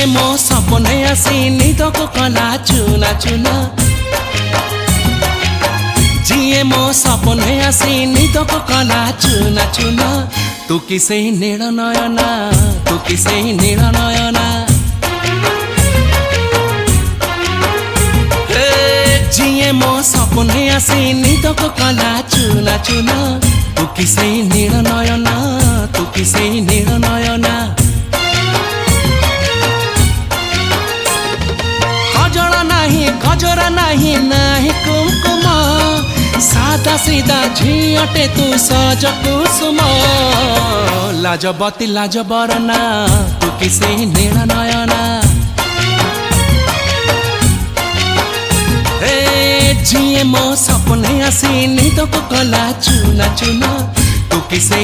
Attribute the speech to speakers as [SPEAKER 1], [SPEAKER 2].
[SPEAKER 1] जिए मो सपने आसी निद को कला चुना चुना जिए मो सपने आसी निद को कला चुना चुना तू किसे नील नयना तू किसे नील नयना जिए मो सपने आसी निद को कला चुना चुना तू किसे नील नयना तू किसे नील नयना गजरा नहीं नहीं कुमकुम सादा सीधा झीटे तू सज कुसुम लाजबती लाज बरना तू किसे नील नयना जिए मो सपने आसी निद को कला चुना चुना तू किसे